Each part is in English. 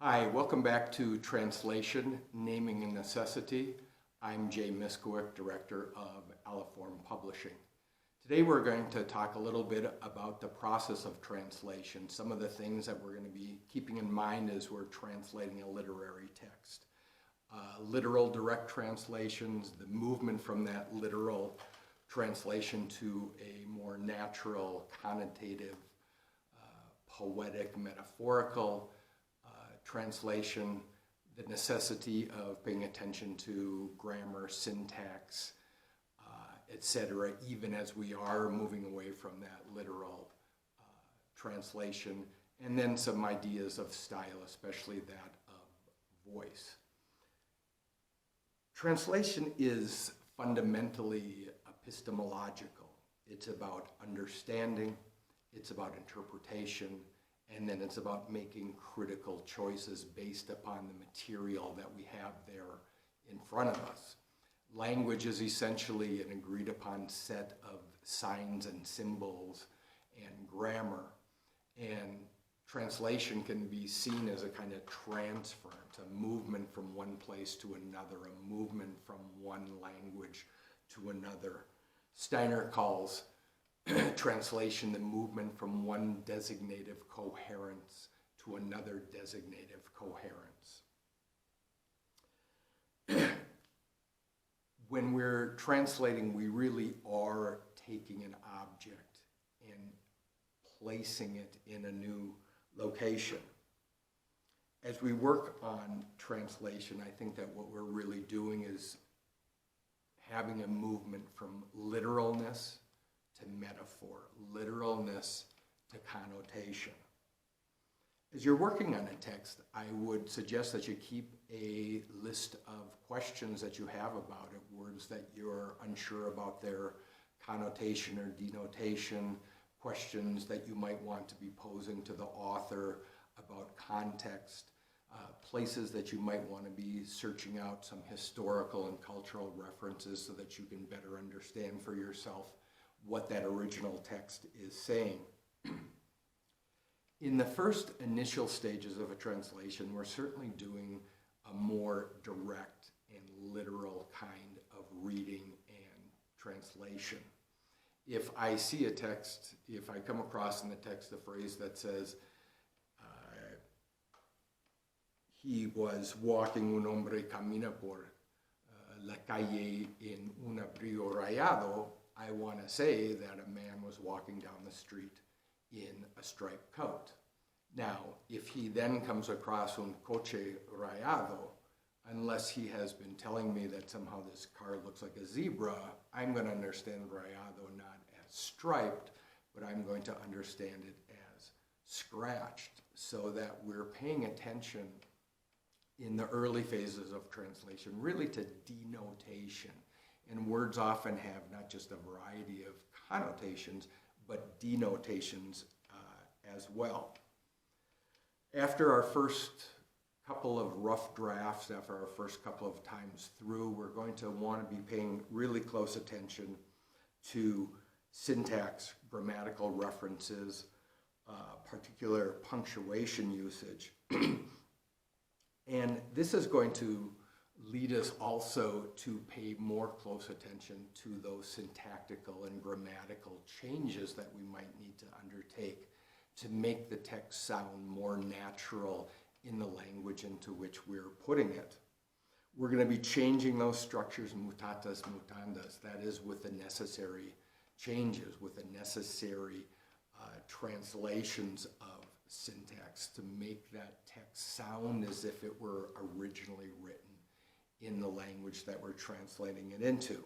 Hi, welcome back to Translation, Naming and Necessity. I'm Jay Miskowicz, Director of Aliform Publishing. Today we're going to talk a little bit about the process of translation, some of the things that we're going to be keeping in mind as we're translating a literary text. Literal direct translations, the movement from that literal translation to a more natural, connotative, poetic, metaphorical translation, the necessity of paying attention to grammar, syntax, etc., even as we are moving away from that literal translation, and then some ideas of style, especially that of voice. Translation is fundamentally epistemological. It's about understanding, it's about interpretation, and then it's about making critical choices based upon the material that we have there in front of us. Language is essentially an agreed upon set of signs and symbols and grammar, and translation can be seen as a kind of transfer. It's a movement from one place to another, a movement from one language to another. Steiner calls translation the movement from one designative coherence to another designative coherence. When we're translating, we really are taking an object and placing it in a new location. As we work on translation, I think that what we're really doing is having a movement from literalness to metaphor, literalness to connotation. As you're working on a text, I would suggest that you keep a list of questions that you have about it, words that you're unsure about their connotation or denotation, questions that you might want to be posing to the author about context, places that you might want to be searching out some historical and cultural references so that you can better understand for yourself what that original text is saying. In the first initial stages of a translation, we're certainly doing a more direct and literal kind of reading and translation. If I see a text, if I come across in the text a phrase that says, he was walking, un hombre camina por la calle en un abrigo rayado, I want to say that a man was walking down the street in a striped coat. Now, if he then comes across un coche rayado, unless he has been telling me that somehow this car looks like a zebra, I'm going to understand rayado not as striped, but I'm going to understand it as scratched, so that we're paying attention in the early phases of translation, really to denotation. And words often have not just a variety of connotations, but denotations as well. After our first couple of rough drafts, after our first couple of times through, we're going to want to be paying really close attention to syntax, grammatical references, particular punctuation usage. And this is going to lead us also to pay more close attention to those syntactical and grammatical changes that we might need to undertake to make the text sound more natural in the language into which we're putting it. We're going to be changing those structures, mutatas mutandas, that is with the necessary changes, with the necessary translations of syntax to make that text sound as if it were originally written in the language that we're translating it into.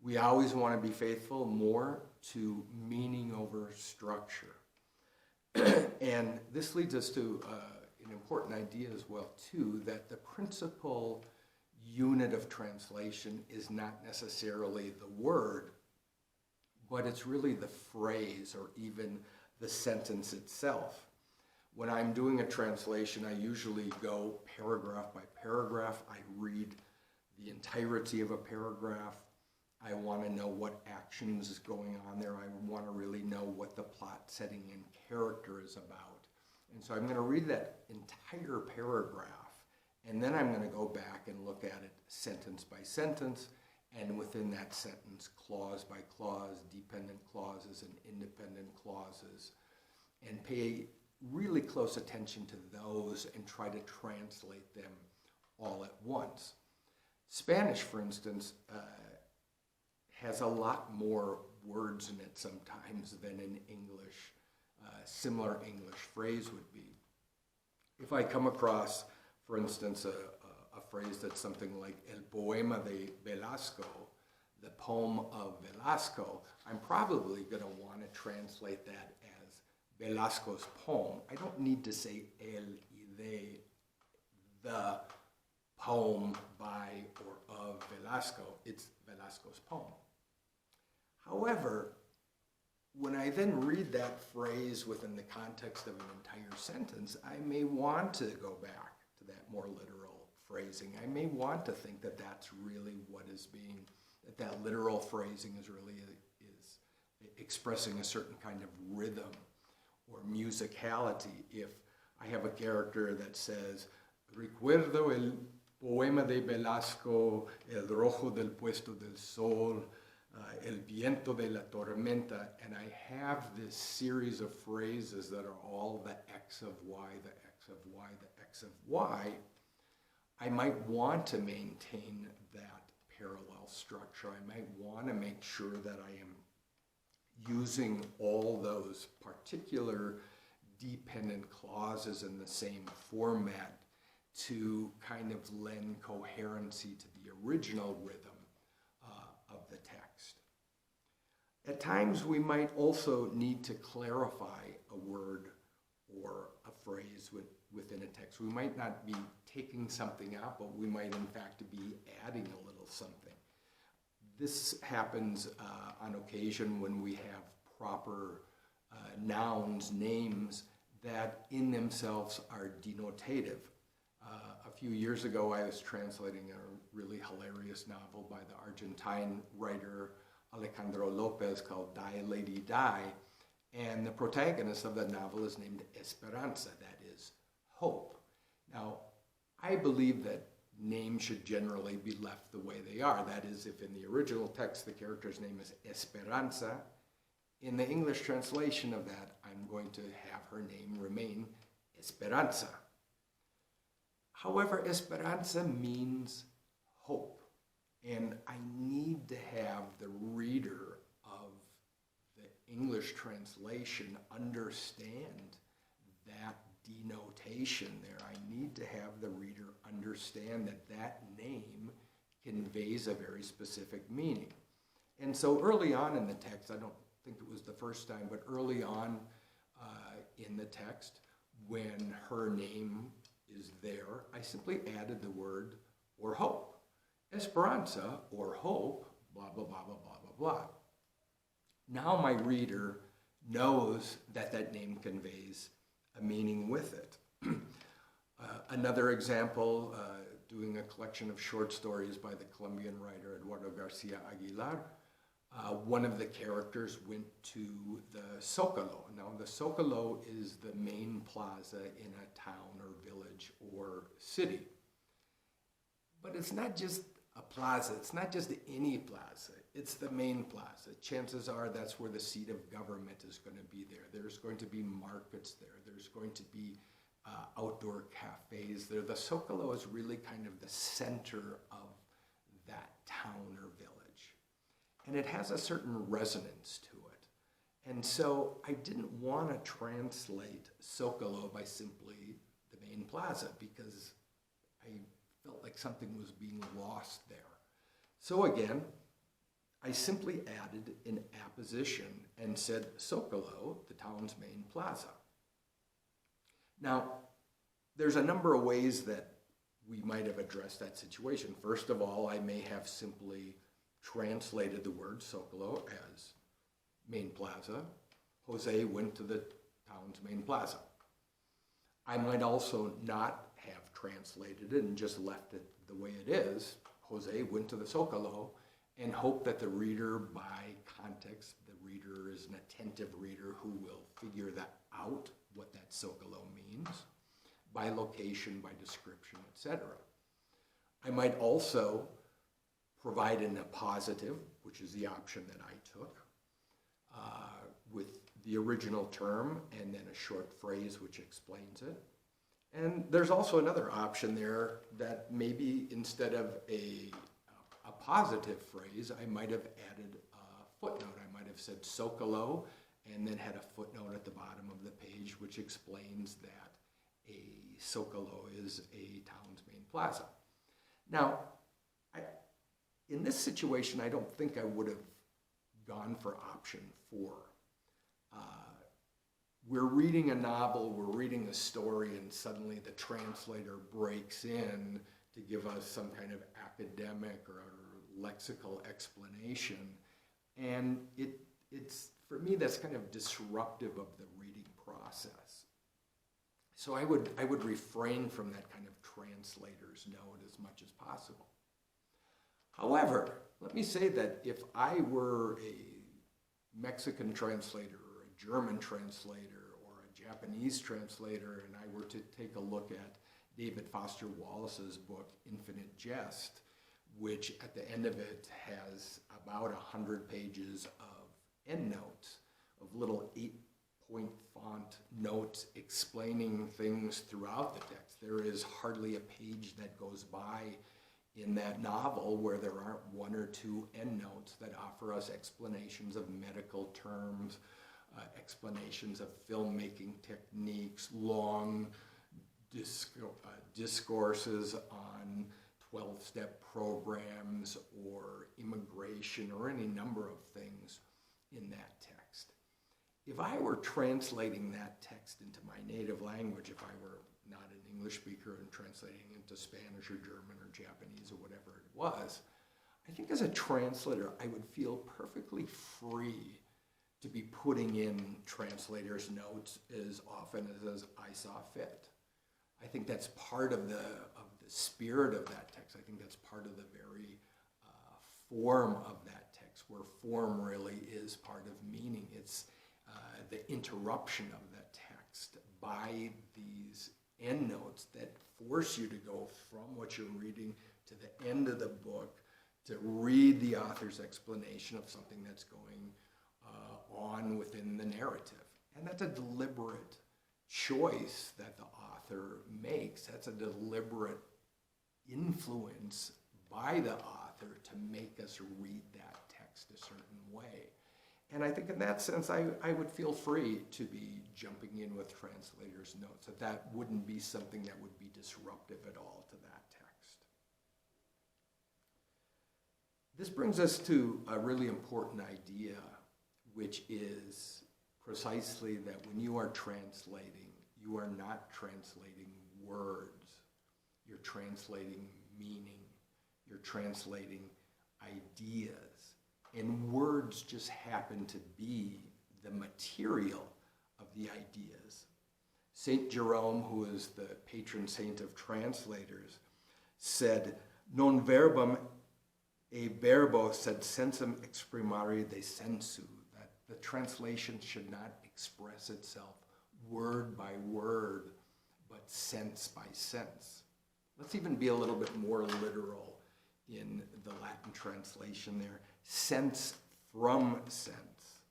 We always want to be faithful more to meaning over structure. And this leads us to an important idea as well, too, that the principal unit of translation is not necessarily the word, but it's really the phrase or even the sentence itself. When I'm doing a translation, I usually go paragraph by paragraph. I read the entirety of a paragraph. I want to know what actions is going on there. I want to really know what the plot setting and character is about. And so I'm going to read that entire paragraph, and then I'm going to go back and look at it sentence by sentence, and within that sentence, clause by clause, dependent clauses and independent clauses, and pay really close attention to those and try to translate them all at once. Spanish, for instance, has a lot more words in it sometimes than an English, similar English phrase would be. If I come across, for instance, a phrase that's something like El poema de Velasco, the poem of Velasco, I'm probably going to want to translate that as Velasco's poem. I don't need to say el y de, the poem by or of Velasco. It's Velasco's poem. However, when I then read that phrase within the context of an entire sentence, I may want to go back to that more literal phrasing. I may want to think that that's really what is being, that literal phrasing is really is expressing a certain kind of rhythm or musicality. If I have a character that says, recuerdo el poema de Velasco, el rojo del puesto del sol, el viento de la tormenta, and I have this series of phrases that are all the X of Y, the X of Y, the X of Y, I might want to maintain that parallel structure. I might want to make sure that I am using all those particular dependent clauses in the same format to kind of lend coherency to the original rhythm of the text. At times we might also need to clarify a word or a phrase within a text. We might not be taking something out, but we might in fact be adding a little something. This happens on occasion when we have proper nouns, names, that in themselves are denotative. A few years ago, I was translating a really hilarious novel by the Argentine writer Alejandro López called Die, Lady, Die, and the protagonist of that novel is named Esperanza, that is, hope. Now, I believe that names should generally be left the way they are. That is, if in the original text the character's name is Esperanza, in the English translation of that, I'm going to have her name remain Esperanza. However, Esperanza means hope, and I need to have the reader of the English translation understand that denotation there. I need to have the reader understand that that name conveys a very specific meaning. And so early on in the text, I don't think it was the first time, but early on in the text, when her name is there, I simply added the word or hope. Esperanza or hope, blah, blah, blah, blah, blah, blah, blah. Now my reader knows that that name conveys a meaning with it. Another example, doing a collection of short stories by the Colombian writer Eduardo Garcia Aguilar, one of the characters went to the Zócalo. Now, the Zócalo is the main plaza in a town or village or city. But it's not just a plaza. It's not just any plaza. It's the main plaza. Chances are that's where the seat of government is going to be there. There's going to be markets there. There's going to be outdoor cafes there. The Zócalo is really kind of the center of that town or village. And it has a certain resonance to it. And so I didn't want to translate Zócalo by simply the main plaza because I felt like something was being lost there. So again, I simply added an apposition and said Zócalo, the town's main plaza. Now, there's a number of ways that we might have addressed that situation. First of all, I may have simply translated the word Zócalo as main plaza. Jose went to the town's main plaza. I might also not have translated it and just left it the way it is. Jose went to the Zócalo and hope that the reader, by context, the reader is an attentive reader who will figure that out what that socolo means, by location, by description, etc. I might also provide an appositive, which is the option that I took, with the original term and then a short phrase which explains it. And there's also another option there that maybe instead of a positive phrase, I might have added a footnote. I might have said socolo and then had a footnote at the bottom of the page which explains that a socolo is a town's main plaza. Now, in this situation, I don't think I would have gone for option 4. We're reading a novel, we're reading a story, and suddenly the translator breaks in to give us some kind of academic or lexical explanation. And it's for me, that's kind of disruptive of the reading process. So I would refrain from that kind of translator's note as much as possible. However, let me say that if I were a Mexican translator or a German translator or a Japanese translator, and I were to take a look at David Foster Wallace's book, Infinite Jest, which at the end of it has about 100 pages of endnotes, of little 8-point font notes explaining things throughout the text. There is hardly a page that goes by in that novel where there aren't 1 or 2 endnotes that offer us explanations of medical terms, explanations of filmmaking techniques, long discourses on 12-step programs or immigration or any number of things in that text. If I were translating that text into my native language, if I were not an English speaker and translating into Spanish or German or Japanese or whatever it was, I think as a translator, I would feel perfectly free to be putting in translator's notes as often as I saw fit. I think that's part of the spirit of that text. I think that's part of the very form of that text, where form really is part of meaning. It's the interruption of that text by these endnotes that force you to go from what you're reading to the end of the book to read the author's explanation of something that's going on within the narrative. And that's a deliberate choice that the author makes. That's a deliberate influence by the author to make us read that text a certain way. And I think in that sense, I would feel free to be jumping in with translator's notes, that wouldn't be something that would be disruptive at all to that text. This brings us to a really important idea, which is precisely that when you are translating, you are not translating words. You're translating meaning. You're translating ideas. And words just happen to be the material of the ideas. Saint Jerome, who is the patron saint of translators, said, "Non verbum e verbo sed sensum exprimare de sensu," that the translation should not express itself word by word, but sense by sense. Let's even be a little bit more literal in the Latin translation there. Sense from sense.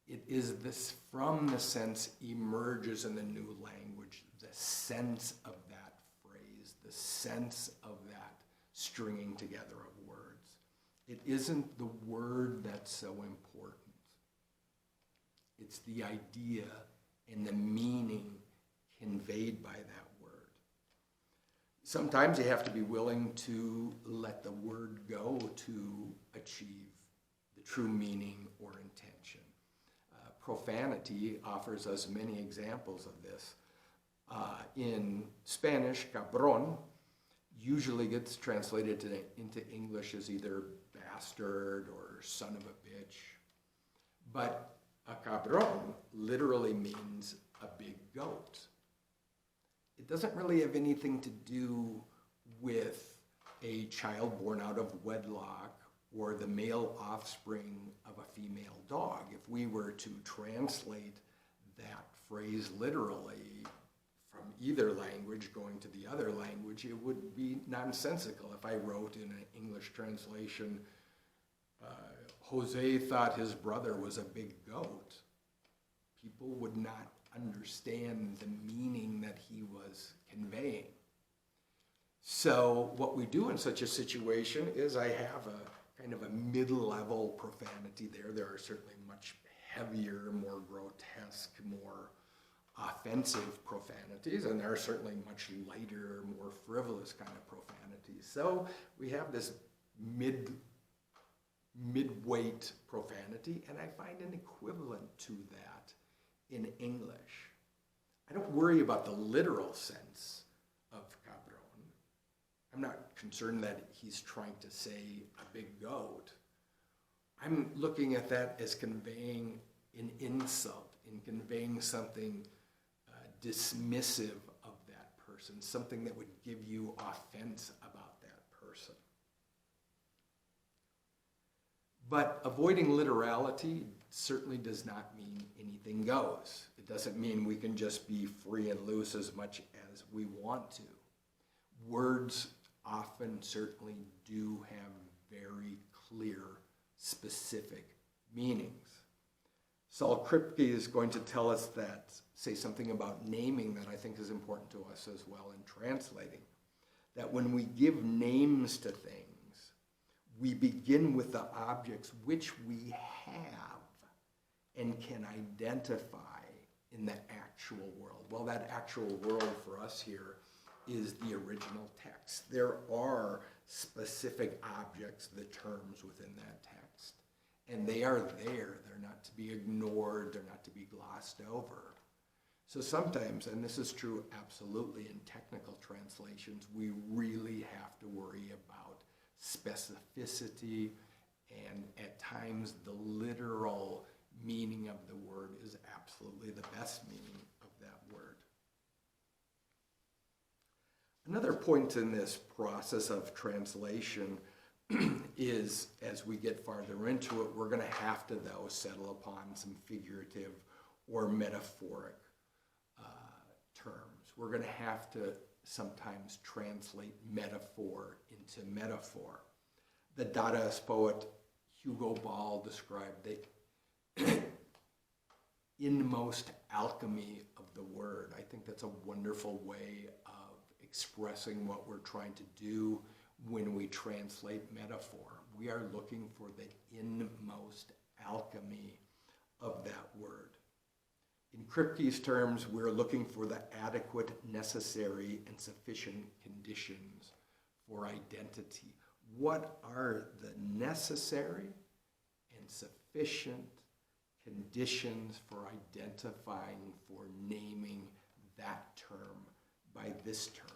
It is this from the sense emerges in the new language, the sense of that phrase, the sense of that stringing together of words. It isn't the word that's so important. It's the idea and the meaning conveyed by that word. Sometimes you have to be willing to let the word go to achieve the true meaning or intention. Profanity offers us many examples of this. In Spanish, cabrón usually gets translated into English as either bastard or son of a bitch. But a cabrón literally means a big goat. It doesn't really have anything to do with a child born out of wedlock or the male offspring of a female dog. If we were to translate that phrase literally from either language going to the other language, it would be nonsensical. If I wrote in an English translation, Jose thought his brother was a big goat, people would not understand the meaning that he was conveying. So what we do in such a situation is I have a kind of a mid-level profanity there. There are certainly much heavier, more grotesque, more offensive profanities, and there are certainly much lighter, more frivolous kind of profanities. So we have this mid-weight profanity, and I find an equivalent to that in English. I don't worry about the literal sense of cabron. I'm not concerned that he's trying to say a big goat. I'm looking at that as conveying an insult, in conveying something dismissive of that person, something that would give you offense about that person. But avoiding literality certainly does not mean anything goes. It doesn't mean we can just be free and loose as much as we want to. Words often certainly do have very clear, specific meanings. Saul Kripke is going to tell us that, say something about naming that I think is important to us as well in translating, that when we give names to things, we begin with the objects which we have and can identify in the actual world. Well, that actual world for us here is the original text. There are specific objects, the terms within that text, and they are there. They're not to be ignored. They're not to be glossed over. So sometimes, and this is true absolutely in technical translations, we really have to worry about specificity, and at times the literal meaning of the word is absolutely the best meaning of that word. Another point in this process of translation is, as we get farther into it, we're going to have to, though, settle upon some figurative or metaphoric terms. We're going to have to sometimes translate metaphor into metaphor. The Dadaist poet Hugo Ball described the inmost alchemy of the word. I think that's a wonderful way of expressing what we're trying to do when we translate metaphor. We are looking for the inmost alchemy of that word. In Kripke's terms, we're looking for the adequate, necessary, and sufficient conditions for identity. What are the necessary and sufficient conditions for identifying, for naming that term by this term?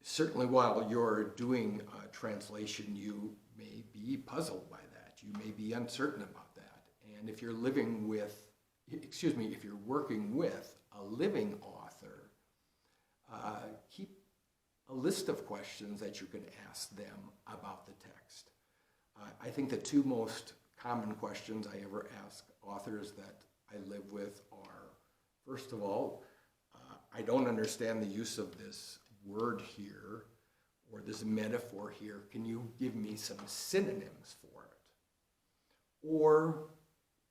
Certainly, while you're doing a translation, you may be puzzled by that. You may be uncertain about that. And if you're if you're working with a living author, keep a list of questions that you can ask them about the text. I think the two most common questions I ever ask authors that I live with are, first of all, I don't understand the use of this word here or this metaphor here. Can you give me some synonyms for it? Or,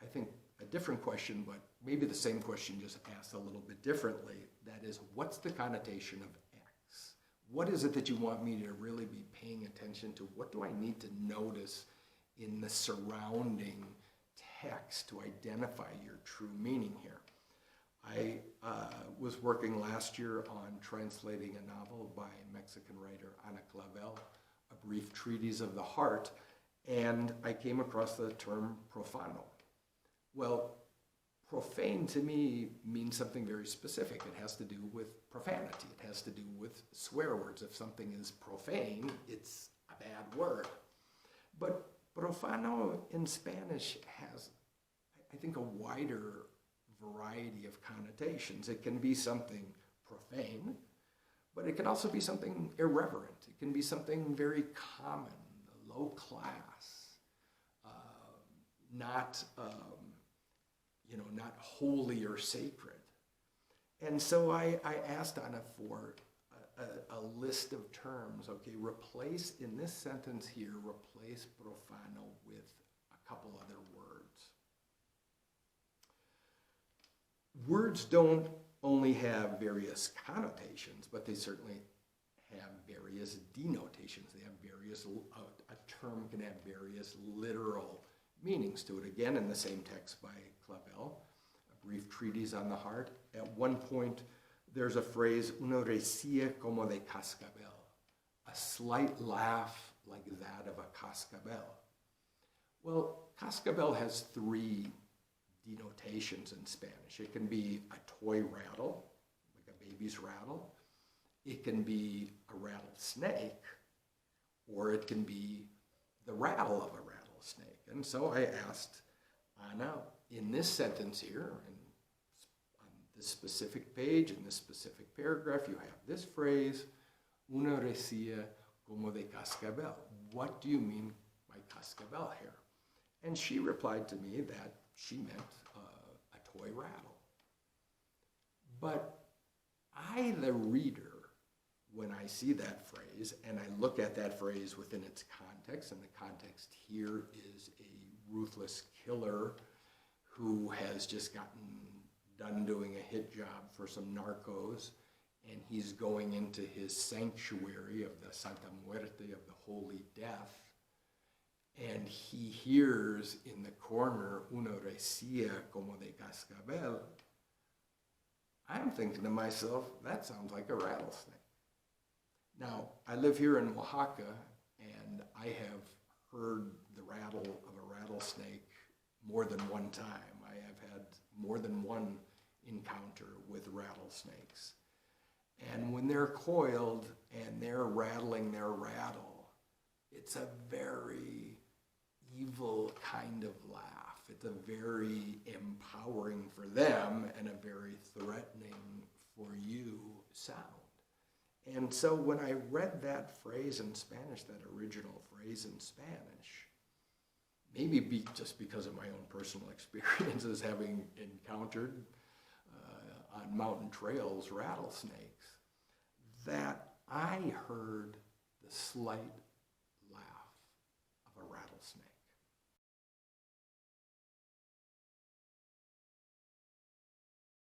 I think a different question, but maybe the same question just asked a little bit differently. That is, what's the connotation of X? What is it that you want me to really be paying attention to? What do I need to notice in the surrounding text to identify your true meaning here? I was working last year on translating a novel by Mexican writer Ana Clavel, A Brief Treatise of the Heart, and I came across the term profano. Well, profane to me means something very specific. It has to do with profanity. It has to do with swear words. If something is profane, it's a bad word. But profano in Spanish has, I think, a wider variety of connotations. It can be something profane, but it can also be something irreverent. It can be something very common, low class, not not holy or sacred. And so I asked Anna for a list of terms. Okay, replace, in this sentence here, replace profano with a couple other words. Words don't only have various connotations, but they certainly have various denotations. They have various, a term can have various literal meanings to it. Again, in the same text by Clavel, a brief treatise on the heart, at one point there's a phrase, una risilla como de cascabel, a slight laugh like that of a cascabel. Well, cascabel has three denotations in Spanish. It can be a toy rattle, like a baby's rattle. It can be a rattlesnake, or it can be the rattle of a rattlesnake. And so I asked Anna, in this sentence here, on this specific page, in this specific paragraph, you have this phrase, una risilla como de cascabel. What do you mean by cascabel here? And she replied to me that she meant a toy rattle. But I, the reader, when I see that phrase, and I look at that phrase within its context, and the context here is a ruthless killer who has just gotten done doing a hit job for some narcos, and he's going into his sanctuary of the Santa Muerte, of the Holy Death, and he hears in the corner, una risilla como de cascabel. I'm thinking to myself, that sounds like a rattlesnake. Now, I live here in Oaxaca, and I have heard the rattle of a rattlesnake more than one time. I have had more than one encounter with rattlesnakes. And when they're coiled and they're rattling their rattle, it's a very evil kind of laugh. It's a very empowering for them and a very threatening for you sound. And so when I read that phrase in Spanish, that original phrase in Spanish, maybe just because of my own personal experiences having encountered on mountain trails rattlesnakes, that I heard the slight